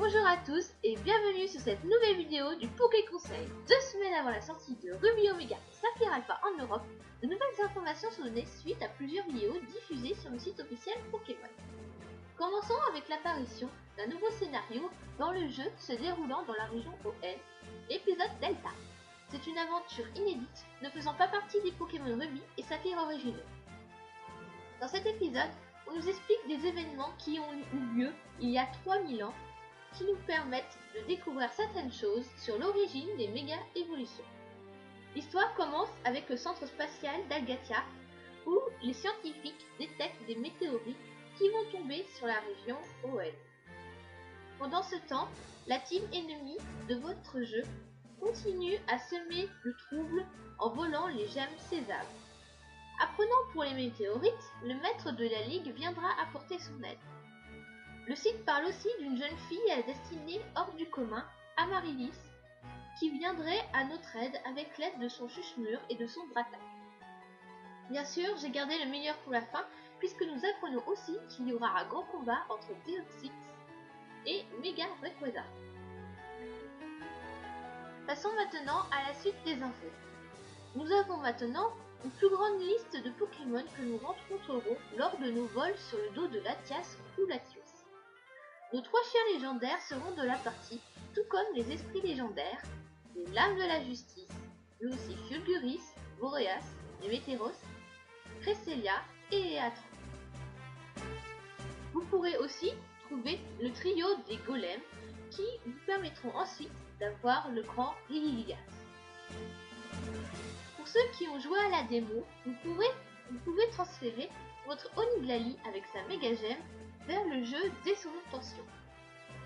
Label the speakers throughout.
Speaker 1: Bonjour à tous et bienvenue sur cette nouvelle vidéo du Poké Conseil. 2 semaines avant la sortie de Ruby Omega et Saphir Alpha en Europe, de nouvelles informations sont données suite à plusieurs vidéos diffusées sur le site officiel Pokémon. Commençons avec l'apparition d'un nouveau scénario dans le jeu se déroulant dans la région ON, l'épisode Delta. C'est une aventure inédite ne faisant pas partie des Pokémon Ruby et Saphir originaux. Dans cet épisode, on nous explique des événements qui ont eu lieu il y a 3000 ans qui nous permettent de découvrir certaines choses sur l'origine des méga-évolutions. L'histoire commence avec le centre spatial d'Algatia où les scientifiques détectent des météorites qui vont tomber sur la région ON. Pendant ce temps, la team ennemie de votre jeu continue à semer le trouble en volant les gemmes Sésame. Apprenant pour les météorites, le maître de la Ligue viendra apporter son aide. Le site parle aussi d'une jeune fille à destinée hors du commun, Amaryllis, qui viendrait à notre aide avec l'aide de son chuche-mur et de son brattac. Bien sûr, j'ai gardé le meilleur pour la fin, puisque nous apprenons aussi qu'il y aura un grand combat entre Deoxys et Mega Rayquaza. Passons maintenant à la suite des infos. Nous avons maintenant une plus grande liste de Pokémon que nous rencontrerons lors de nos vols sur le dos de Latias ou Latios. Nos 3 chiens légendaires seront de la partie, tout comme les esprits légendaires, les lames de la justice, mais aussi Fulguris, Boreas, les Météros, Cresselia et Eatran. Vous pourrez aussi trouver le trio des golems qui vous permettront ensuite d'avoir le grand Liligas. Pour ceux qui ont joué à la démo, vous pouvez transférer votre Oniglali avec sa méga gemme vers le jeu dès son obtention.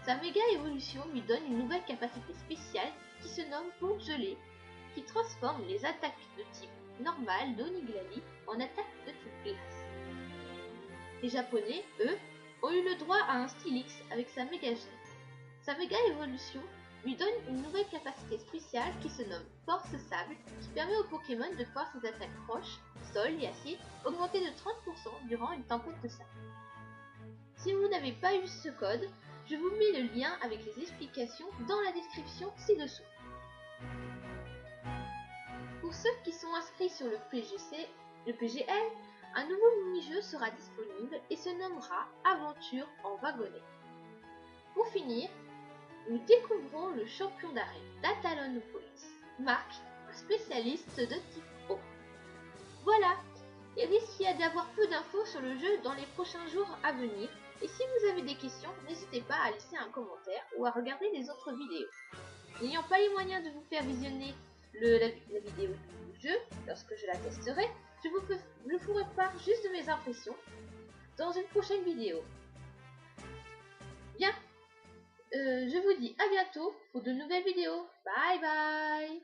Speaker 1: Sa méga évolution lui donne une nouvelle capacité spéciale qui se nomme Pompe Gelée, qui transforme les attaques de type normal d'Oniglali en attaques de type glace. Les Japonais, eux, ont eu le droit à un Stylix avec sa méga gemme. Sa méga évolution lui donne une nouvelle capacité spéciale qui se nomme Force Sable, qui permet aux Pokémon de voir ses attaques roches, sol et acier augmenter de 30% durant une tempête de sable. Si vous n'avez pas eu ce code, je vous mets le lien avec les explications dans la description ci-dessous. Pour ceux qui sont inscrits sur le PGL, un nouveau mini-jeu sera disponible et se nommera Aventure en wagonnet. Pour finir, nous découvrons le champion d'arène d'Atalonopolis, Marc, un spécialiste de type eau. Voilà, il risque d'y avoir peu d'infos sur le jeu dans les prochains jours à venir, et si vous avez des questions, n'hésitez pas à laisser un commentaire ou à regarder les autres vidéos. N'ayant pas les moyens de vous faire visionner la vidéo du jeu lorsque je la testerai, je vous ferai part juste de mes impressions dans une prochaine vidéo. Bien, je vous dis à bientôt pour de nouvelles vidéos. Bye bye!